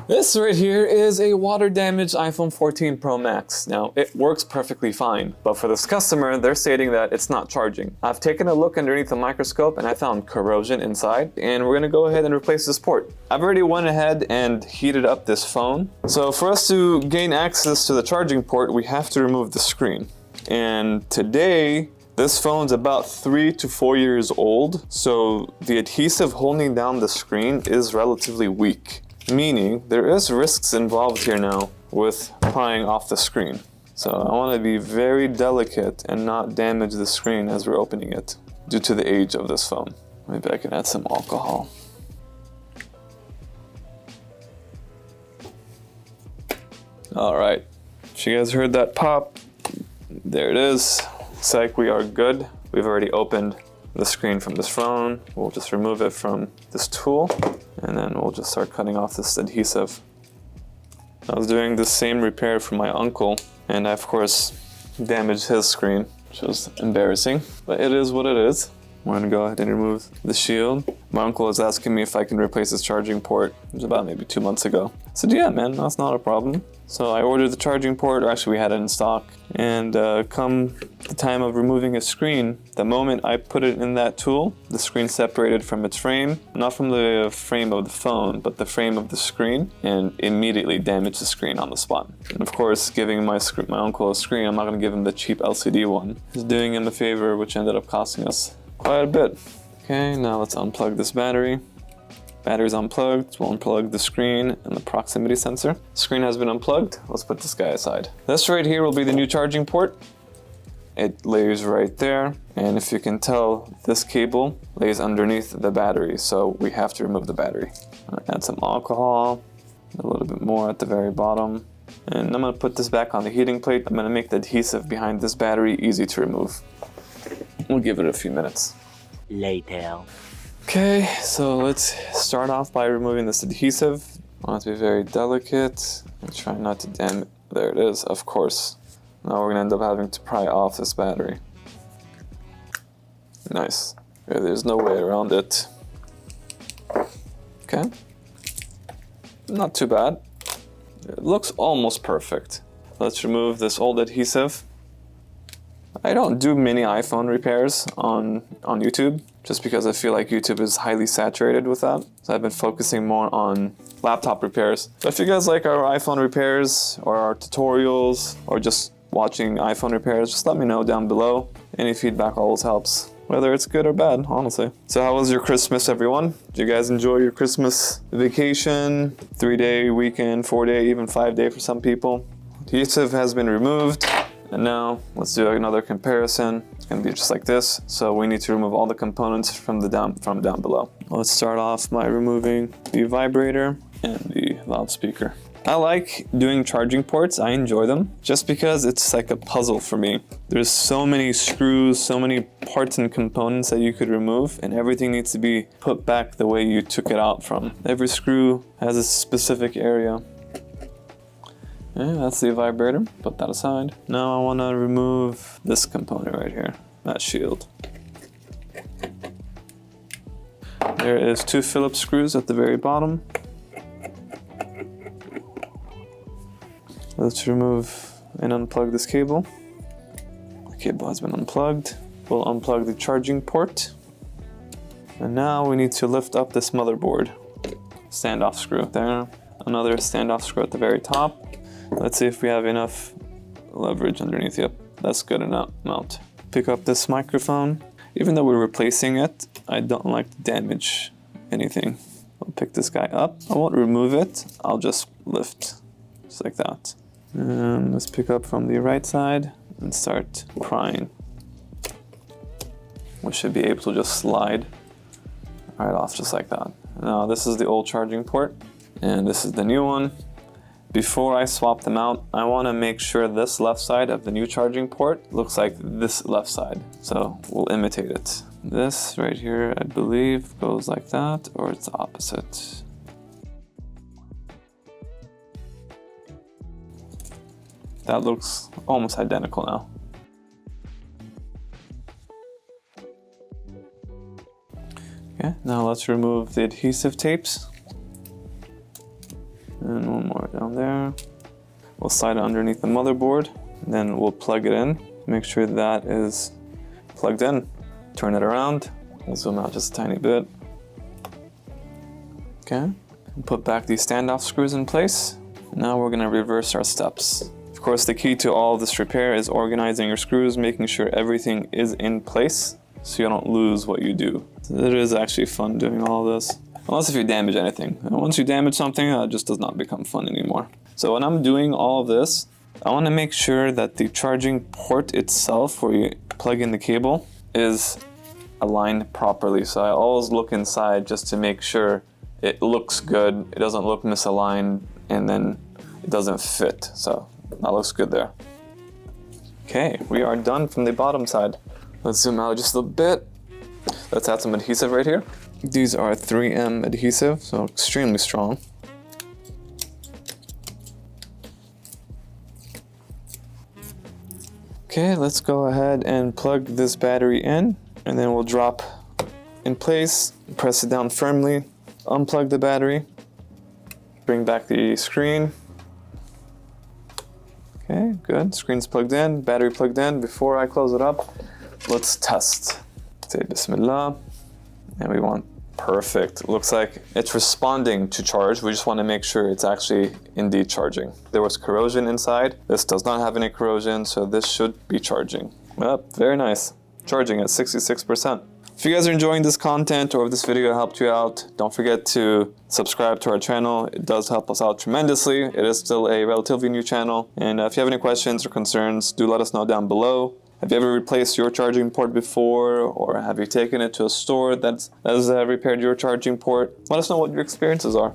This right here is a water-damaged iPhone 14 Pro Max. Now, it works perfectly fine, but for this customer, they're stating that it's not charging. I've taken a look underneath the microscope and I found corrosion inside, and we're gonna go ahead and replace this port. I've already went ahead and heated up this phone. So for us to gain access to the charging port, we have to remove the screen. And today, this phone's about 3 to 4 years old, so the adhesive holding down the screen is relatively weak. Meaning, there is risks involved here now with prying off the screen. So I want to be very delicate and not damage the screen as we're opening it due to the age of this phone. Maybe I can add some alcohol. All right, so you guys heard that pop? There it is. Looks like we are good. We've already opened the screen from this phone. We'll just remove it from this tool, and then we'll just start cutting off this adhesive. I was doing the same repair for my uncle, and I of course damaged his screen, which was embarrassing, but it is what it is. We're gonna go ahead and remove the shield. My uncle was asking me if I can replace his charging port. It was about maybe 2 months ago. I said, yeah man, that's not a problem. So I ordered the charging port, or actually we had it in stock, and come the time of removing a screen, the moment I put it in that tool, the screen separated from its frame, not from the frame of the phone, but the frame of the screen, and immediately damaged the screen on the spot. And of course, giving my uncle a screen, I'm not gonna give him the cheap LCD one. Just doing him a favor, which ended up costing us quite a bit. Okay, now let's unplug this battery. Battery's unplugged, we'll unplug the screen and the proximity sensor. Screen has been unplugged, let's put this guy aside. This right here will be the new charging port. It lays right there, and if you can tell, this cable lays underneath the battery, so we have to remove the battery. Add some alcohol, a little bit more at the very bottom, and I'm gonna put this back on the heating plate. I'm gonna make the adhesive behind this battery easy to remove. We'll give it a few minutes. Later. Okay, so let's start off by removing this adhesive. I want it to be very delicate and try not to damage. There it is, of course. Now we're gonna end up having to pry off this battery. Nice. Okay, there's no way around it. Okay. Not too bad. It looks almost perfect. Let's remove this old adhesive. I don't do many iPhone repairs on YouTube, just because I feel like YouTube is highly saturated with that. So I've been focusing more on laptop repairs. So if you guys like our iPhone repairs or our tutorials or just watching iPhone repairs, just let me know down below. Any feedback always helps, whether it's good or bad, honestly. So how was your Christmas, everyone? Did you guys enjoy your Christmas vacation? 3-day weekend, 4-day, even 5-day for some people. Adhesive has been removed. And now let's do another comparison. It's gonna be just like this. So we need to remove all the components from down below. Let's start off by removing the vibrator and the loudspeaker. I like doing charging ports. I enjoy them just because it's like a puzzle for me. There's so many screws, so many parts and components that you could remove, and everything needs to be put back the way you took it out from. Every screw has a specific area. Yeah, that's the vibrator. Put that aside. Now I want to remove this component right here, that shield. There is 2 Phillips screws at the very bottom. Let's remove and unplug this cable. The cable has been unplugged. We'll unplug the charging port. And now we need to lift up this motherboard. Standoff screw there. Another standoff screw at the very top. Let's see if we have enough leverage underneath. Yep, that's good enough amount. Pick up this microphone. Even though we're replacing it, I don't like to damage anything. I'll pick this guy up. I won't remove it. I'll just lift, just like that. And let's pick up from the right side and start prying. We should be able to just slide right off just like that. Now this is the old charging port, and this is the new one. Before I swap them out, I want to make sure this left side of the new charging port looks like this left side. So we'll imitate it. This right here, I believe, goes like that, or it's the opposite. That looks almost identical now. Okay, now let's remove the adhesive tapes. And one more down there. We'll slide it underneath the motherboard. And then we'll plug it in. Make sure that is plugged in. Turn it around. We'll zoom out just a tiny bit. Okay. Put back these standoff screws in place. Now we're going to reverse our steps. Of course, the key to all of this repair is organizing your screws, making sure everything is in place so you don't lose what you do. It is actually fun doing all this. Unless if you damage anything. And once you damage something, it just does not become fun anymore. So when I'm doing all of this, I want to make sure that the charging port itself, where you plug in the cable, is aligned properly. So I always look inside just to make sure it looks good, it doesn't look misaligned, and then it doesn't fit. So that looks good there. Okay, we are done from the bottom side. Let's zoom out just a bit. Let's add some adhesive right here. These are 3M adhesive, so extremely strong. Okay, let's go ahead and plug this battery in, and then we'll drop in place, press it down firmly, unplug the battery, bring back the screen. Okay, good. Screen's plugged in, battery plugged in. Before I close it up, let's test. Say Bismillah, and we want perfect. Looks like it's responding to charge. We just want to make sure it's actually indeed charging. There was corrosion inside. This does not have any corrosion, so this should be charging. Yep, very nice. Charging at 66%. If you guys are enjoying this content or if this video helped you out, don't forget to subscribe to our channel. It does help us out tremendously. It is still a relatively new channel. And if you have any questions or concerns, do let us know down below. Have you ever replaced your charging port before, or have you taken it to a store that has repaired your charging port? Let us know what your experiences are.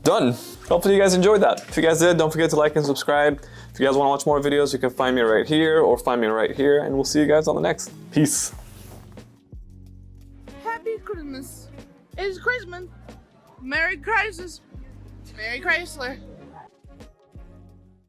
Done. Hopefully you guys enjoyed that. If you guys did, don't forget to like and subscribe. If you guys want to watch more videos, you can find me right here or find me right here, and we'll see you guys on the next. Peace. Happy Christmas. It's Christmas. Merry Christmas. Merry Chrysler.